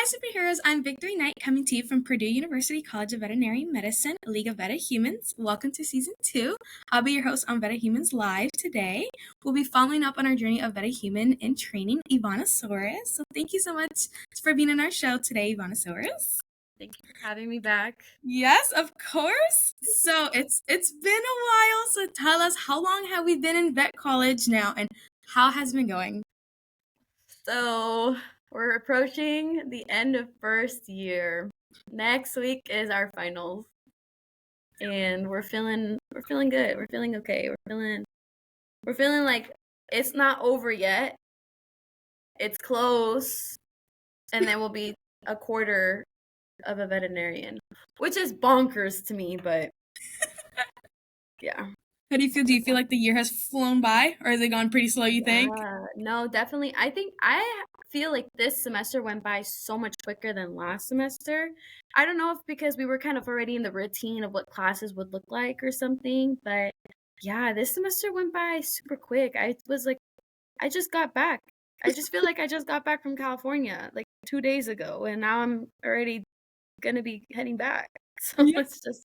superheroes. I'm Victory Knight coming to you from Purdue University College of Veterinary Medicine, League of VetaHumanz. Welcome to Season 2. I'll be your host on VetaHumanz Live today. We'll be following up on our journey of VetaHuman in training, IVANNASAURUS. So thank you so much for being on our show today, IVANNASAURUS. Thank you for having me back. Yes, of course. So it's been a while, so tell us, how long have we been in vet college now, and how has it been going? So we're approaching the end of first year. Next week is our finals, and we're feeling good. We're feeling okay. We're feeling like it's not over yet. It's close, and then we'll be a quarter of a veterinarian, which is bonkers to me, but yeah. How do you feel? Do you feel like the year has flown by, or has it gone pretty slow, you think? No, definitely. I feel like this semester went by so much quicker than last semester. I don't know if because we were kind of already in the routine of what classes would look like or something, but yeah, this semester went by super quick. I was like, I just got back. I just feel like I just got back from California like 2 days ago, and now I'm already gonna be heading back. So Yeah. it's just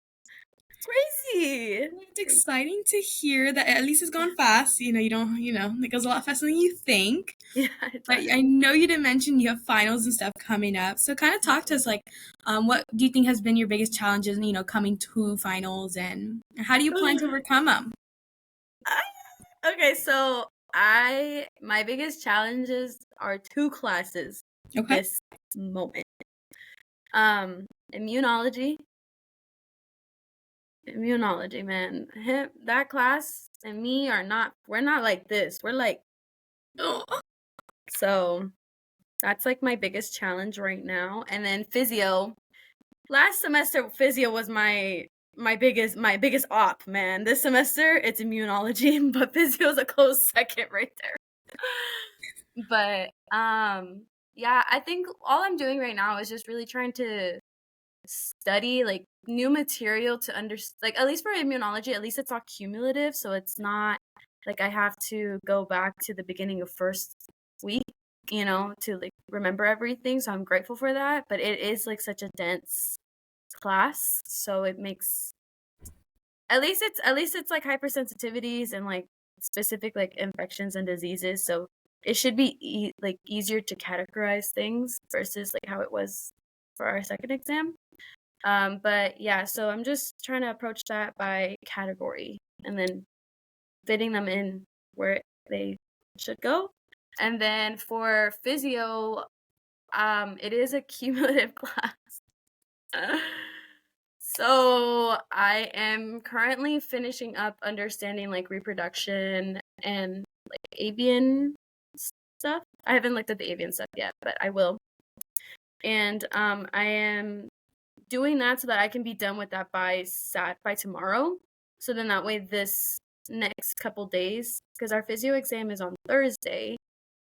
crazy. It's exciting to hear that at least it's gone fast. It goes a lot faster than you think. Yeah, But I know you did mention you have finals and stuff coming up. So kind of talk to us, like, what do you think has been your biggest challenges, coming to finals, and how do you plan to overcome them? Okay, so my biggest challenges are 2 classes Okay. this moment. Immunology. Immunology, man. That class and me we're not like this. We're like, Oh. so that's like my biggest challenge right now. And then physio. Last semester physio was my biggest op, man. This semester it's immunology, but physio is a close second right there. But yeah, I think all I'm doing right now is just really trying to study like new material to understand, like at least for immunology, at least it's all cumulative, so it's not like I have to go back to the beginning of first week, to like remember everything. So I'm grateful for that, but it is like such a dense class, so it makes at least it's like hypersensitivities and like specific like infections and diseases, so it should be like easier to categorize things versus like how it was for our second exam. But yeah, so I'm just trying to approach that by category and then fitting them in where they should go. And then for physio, it is a cumulative class. So I am currently finishing up understanding like reproduction and like avian stuff. I haven't looked at the avian stuff yet, but I will. And I am doing that so that I can be done with that by tomorrow. So then that way this next couple days, because our physio exam is on Thursday,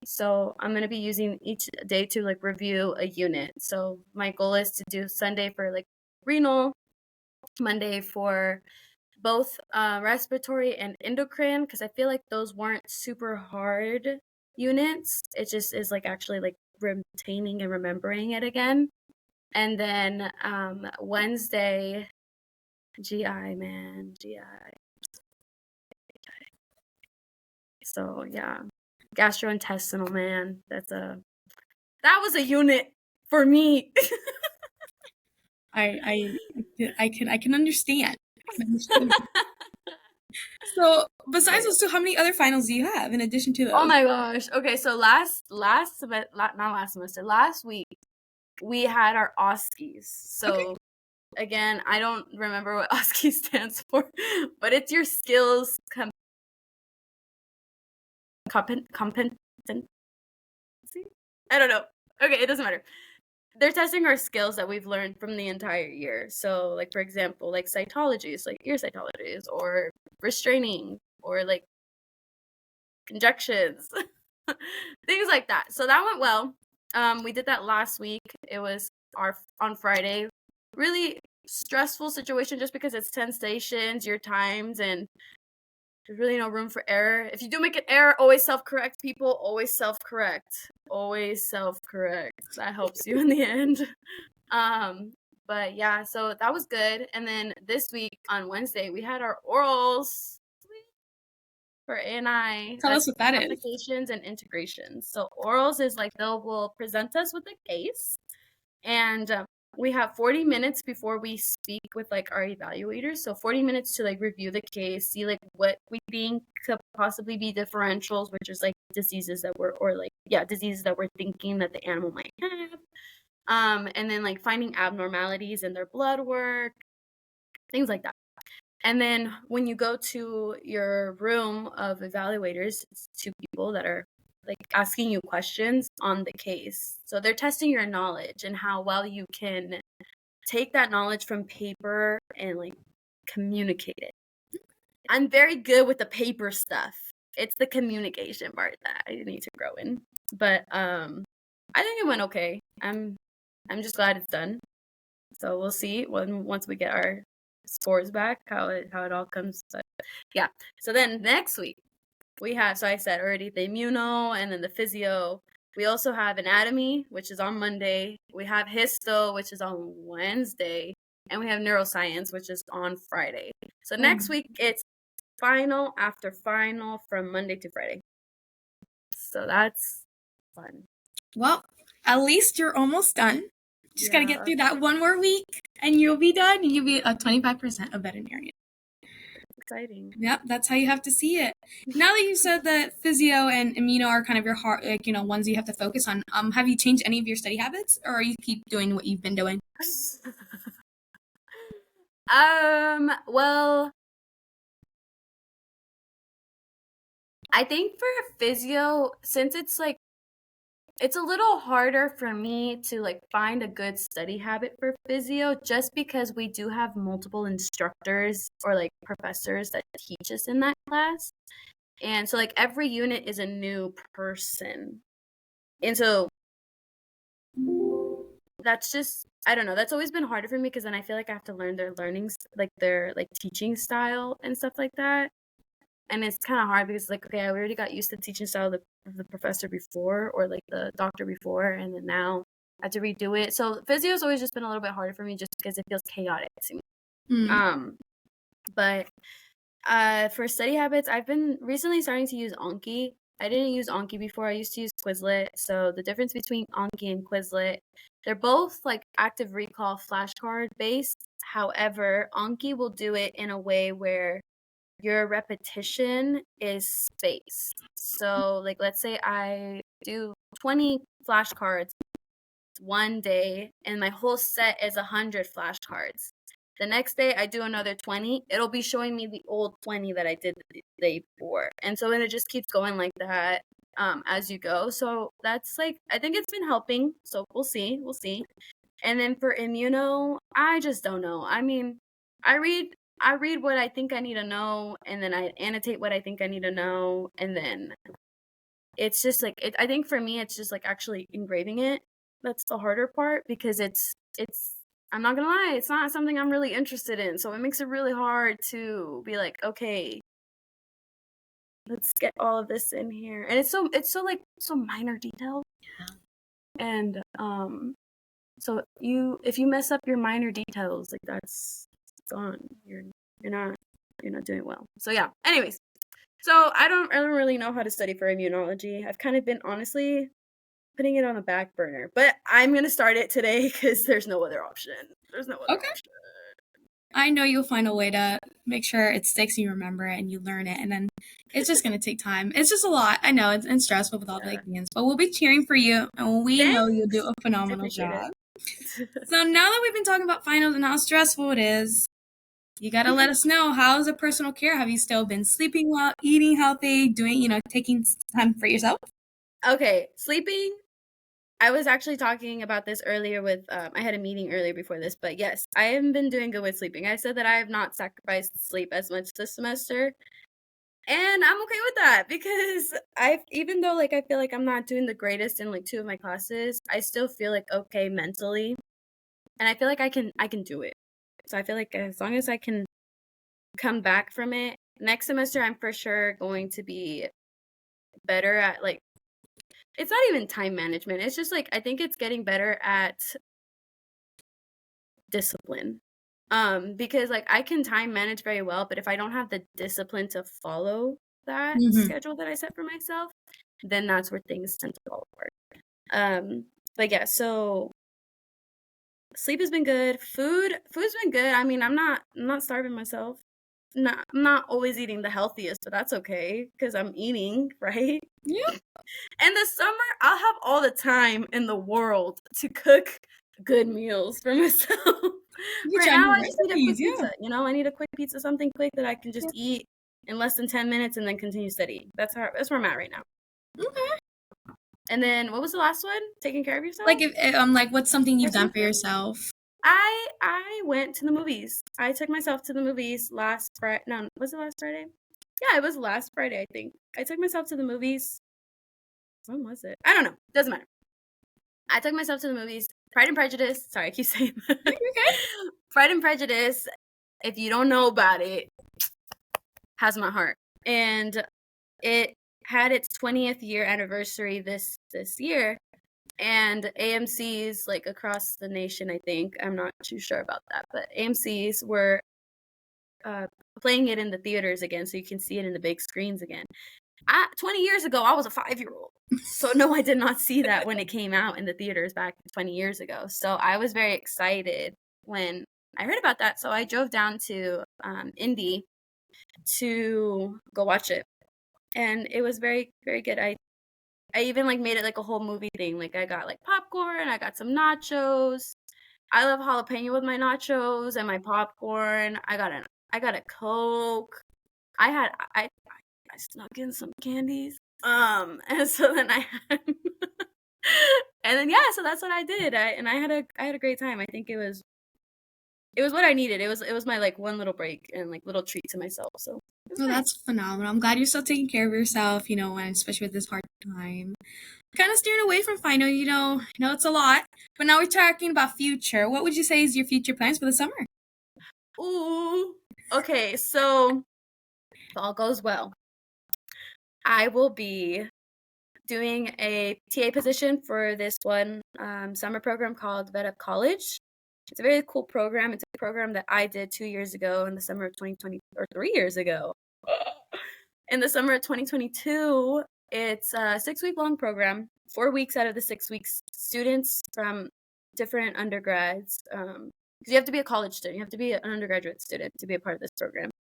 so I'm going to be using each day to like review a unit. So my goal is to do Sunday for like renal, Monday for both respiratory and endocrine, because I feel like those weren't super hard units. It just is like actually like retaining and remembering it again. And then Wednesday, GI, man, GI. So yeah, gastrointestinal, man. That was a unit for me. I can understand. So besides those two, how many other finals do you have in addition to those? Oh my gosh. Okay, so last week we had our OSCEs. So okay. Again, I don't remember what OSCE stands for, but it's your skills competency. I don't know. Okay, it doesn't matter. They're testing our skills that we've learned from the entire year. So, like, for example, like cytologies, like ear cytologies, or restraining, or like injections, things like that. So that went well. We did that last week. It was on Friday. Really stressful situation just because it's 10 stations, your times, and there's really no room for error. If you do make an error, always self-correct, people. Always self-correct. always self-correct. That helps you in the end. But yeah, so that was good. And then this week on Wednesday, we had our orals for ANI. Tell That's us what that is. applications and integrations. So orals is like will present us with a case, and we have 40 minutes before we speak with like our evaluators. So 40 minutes to like review the case, see like what we think could possibly be differentials, which is like diseases that diseases that we're thinking that the animal might have. And then like finding abnormalities in their blood work, things like that. And then when you go to your room of evaluators, it's two people that are like asking you questions on the case. So they're testing your knowledge and how well you can take that knowledge from paper and like communicate it. I'm very good with the paper stuff. It's the communication part that I need to grow in. But I think it went okay. I'm just glad it's done. So we'll see once we get our scores back how it all comes. But yeah. So then next week we have, so I said already, the immuno and then the physio. We also have anatomy, which is on Monday. We have histo, which is on Wednesday, and we have neuroscience, which is on Friday. So next week it's final after final from Monday to Friday. So that's fun. Well, at least you're almost done. Just gotta get through that one more week, and you'll be done. And you'll be a 25% of veterinarian. Exciting. Yep, that's how you have to see it. Now that you said that physio and immuno are kind of your heart, like, you know, ones you have to focus on, have you changed any of your study habits, or you keep doing what you've been doing? Well, I think for physio, since it's like, it's a little harder for me to like find a good study habit for physio just because we do have multiple instructors or like professors that teach us in that class. And so like every unit is a new person. And so that's just, I don't know, that's always been harder for me because then I feel like I have to learn their like their like teaching style and stuff like that. And it's kind of hard because like, okay, I already got used to the teaching style of the professor before or like the doctor before, and then now I have to redo it. So physio has always just been a little bit harder for me just because it feels chaotic to me. But for study habits, I've been recently starting to use Anki. I didn't use Anki before. I used to use Quizlet. So the difference between Anki and Quizlet, they're both like active recall flashcard based. However, Anki will do it in a way where your repetition is spaced. So like let's say I do 20 flashcards one day and my whole set is 100 flashcards. The next day I do another 20, it'll be showing me the old 20 that I did the day before. And so then it just keeps going like that as you go. So that's like, I think it's been helping. So we'll see. And then for immuno, I just don't know. I mean, I read what I think I need to know, and then I annotate what I think I need to know, and then it's just like I think for me it's just like actually engraving it. That's the harder part because it's I'm not gonna lie, it's not something I'm really interested in, so it makes it really hard to be like, okay, let's get all of this in here, and it's so minor detail, and so if you mess up your minor details, like that's gone. You're not doing well. So yeah. Anyways, so I don't really know how to study for immunology. I've kind of been honestly putting it on the back burner, but I'm gonna start it today because there's no other option. Option. I know you'll find a way to make sure it sticks and you remember it and you learn it, and then it's just gonna take time. It's just a lot. I know it's stressful with all the exams, but we'll be cheering for you, and we know you'll do a phenomenal job. So now that we've been talking about finals and how stressful it is, you gotta let us know, how's the personal care? Have you still been sleeping well, eating healthy, doing, taking time for yourself? Okay, sleeping. I was actually talking about this earlier with, I had a meeting earlier before this, but yes, I haven't been doing good with sleeping. I said that I have not sacrificed sleep as much this semester, and I'm okay with that because even though like I feel like I'm not doing the greatest in like 2 of my classes, I still feel like okay mentally, and I feel like I can do it. So I feel like as long as I can come back from it, next semester I'm for sure going to be better at like it's not even time management. It's just like I think it's getting better at discipline. Because like I can time manage very well, but if I don't have the discipline to follow that schedule that I set for myself, then that's where things tend to fall apart. But yeah, so sleep has been good. Food's been good. I mean, I'm not starving myself. I'm not always eating the healthiest, but that's okay because I'm eating, right? Yeah. In the summer, I'll have all the time in the world to cook good meals for myself. Right now, I just need a quick pizza. You know, I need a quick pizza, something quick that I can just eat in less than 10 minutes and then continue studying. That's where I'm at right now. Okay. And then what was the last one? Taking care of yourself? Like, like, what's something you've done for yourself? I went to the movies. I took myself to the movies last Friday. No, was it last Friday? Yeah, it was last Friday, I think. I took myself to the movies. When was it? I don't know. Doesn't matter. I took myself to the movies. Pride and Prejudice. Sorry, I keep saying that. Okay. Pride and Prejudice, if you don't know about it, has my heart. And it had its 20th year anniversary this year. And AMC's, like, across the nation, I think, I'm not too sure about that, but AMC's were playing it in the theaters again, so you can see it in the big screens again. 20 years ago, I was a 5-year-old. So no, I did not see that when it came out in the theaters back 20 years ago. So I was very excited when I heard about that. So I drove down to Indy to go watch it. And it was very, very good. I even like made it like a whole movie thing. Like I got like popcorn, I got some nachos. I love jalapeno with my nachos and my popcorn. I got a Coke. I snuck in some candies. And so then I had and then yeah, so that's what I did. I had a great time. I think it was what I needed. It was my like one little break and like little treat to myself. So well, that's phenomenal. I'm glad you're still taking care of yourself, and especially with this hard time. Kind of steering away from final, it's a lot. But now we're talking about future. What would you say is your future plans for the summer? Ooh. Okay, so if all goes well, I will be doing a TA position for this one summer program called VetaHumanz College. It's a very cool program. It's a program that I did 2 years ago in the summer of 2020, or 3 years ago. In the summer of 2022, it's a 6-week-long program. 4 weeks out of the 6 weeks, students from different undergrads, because you have to be a college student. You have to be an undergraduate student to be a part of this program.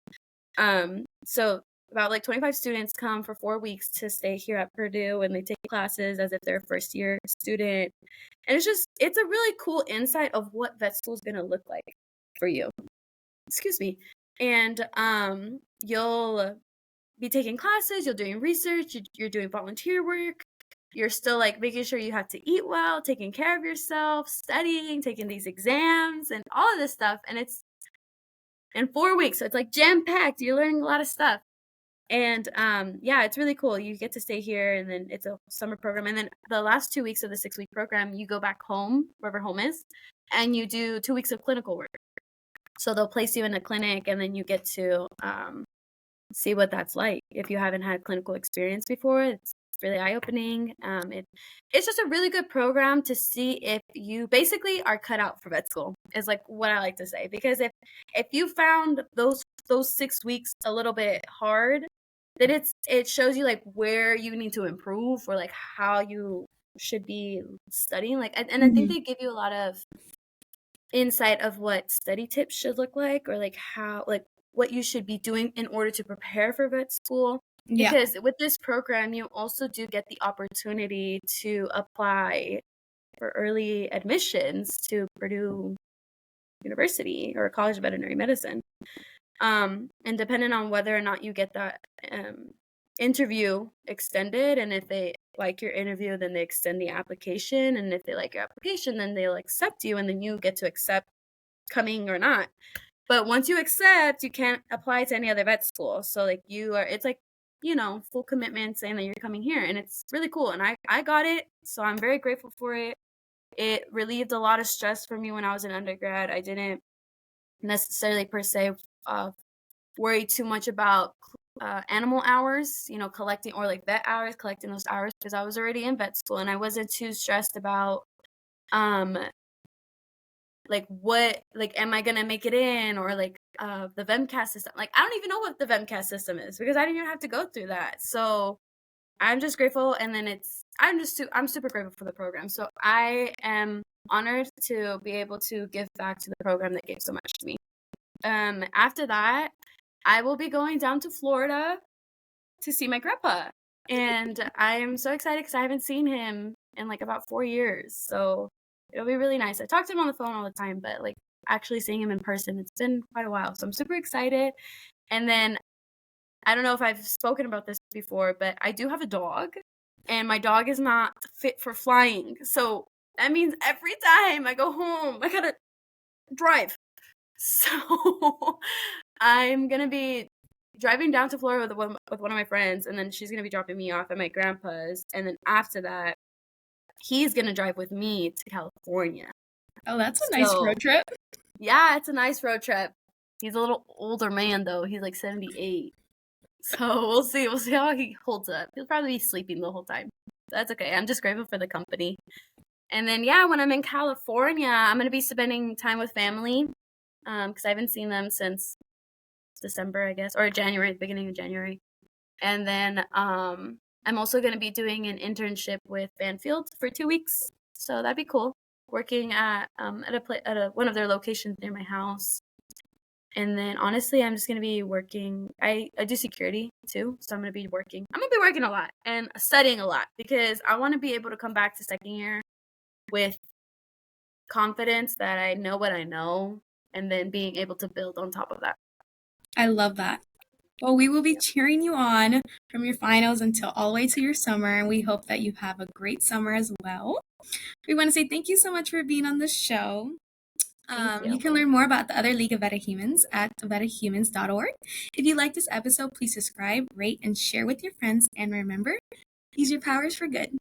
So about like 25 students come for 4 weeks to stay here at Purdue, and they take classes as if they're a first-year student. And it's a really cool insight of what vet school is going to look like for you. Excuse me. And you'll be taking classes, you're doing research, you're doing volunteer work, you're still like making sure you have to eat well, taking care of yourself, studying, taking these exams, and all of this stuff. And it's in 4 weeks, so it's like jam-packed. You're learning a lot of stuff. And yeah, it's really cool. You get to stay here, and then it's a summer program. And then the last 2 weeks of the 6-week program, you go back home, wherever home is, and you do 2 weeks of clinical work. So they'll place you in a clinic, and then you get to see what that's like. If you haven't had clinical experience before, it's really eye-opening. It's just a really good program to see if you basically are cut out for vet school, is like what I like to say. Because if you found those 6 weeks a little bit hard, then it shows you like where you need to improve, or like how you should be studying. Like, and I think they give you a lot of insight of what study tips should look like, or like how, like what you should be doing in order to prepare for vet school. Yeah. Because with this program, you also do get the opportunity to apply for early admissions to Purdue University or College of Veterinary Medicine. And depending on whether or not you get that interview extended, and if they like your interview, then they extend the application. And if they like your application, then they'll accept you, and then you get to accept coming or not. But once you accept, you can't apply to any other vet school. So like it's like, full commitment saying that you're coming here, and it's really cool. And I got it, so I'm very grateful for it. It relieved a lot of stress for me when I was in undergrad. I didn't necessarily per se worry too much about animal hours, collecting, or like vet hours, collecting those hours, because I was already in vet school and I wasn't too stressed about like what, like, am I gonna make it in, or like the VEMCAS system. Like, I don't even know what the VEMCAS system is because I didn't even have to go through that. So I'm just grateful, and then I'm super grateful for the program. So I am honored to be able to give back to the program that gave so much to me. After that, I will be going down to Florida to see my grandpa, and I am so excited because I haven't seen him in like about 4 years. So it'll be really nice. I talk to him on the phone all the time, but like actually seeing him in person, it's been quite a while. So I'm super excited. And then I don't know if I've spoken about this before, but I do have a dog, and my dog is not fit for flying. So that means every time I go home, I gotta drive. So I'm gonna be driving down to Florida with one of my friends, and then she's gonna be dropping me off at my grandpa's, and then after that, he's gonna drive with me to California. Oh, that's a nice road trip. Yeah, it's a nice road trip. He's a little older man though. He's like 78. So we'll see. We'll see how he holds up. He'll probably be sleeping the whole time. That's okay. I'm just grateful for the company. And then when I'm in California, I'm gonna be spending time with family, because I haven't seen them since December, I guess, or January, the beginning of January. And then I'm also gonna be doing an internship with Banfield for 2 weeks. So that'd be cool. Working at one of their locations near my house. And then honestly, I'm just gonna be working. I do security too, so I'm gonna be working. I'm gonna be working a lot and studying a lot because I want to be able to come back to second year with confidence that I know what I know, and then being able to build on top of that. I love that. Well, we will be cheering you on from your finals until all the way to your summer, and we hope that you have a great summer as well. We want to say thank you so much for being on the show. You can learn more about the other League of VetaHumanz at VetaHumanz.org. If you like this episode, please subscribe, rate, and share with your friends. And remember, use your powers for good.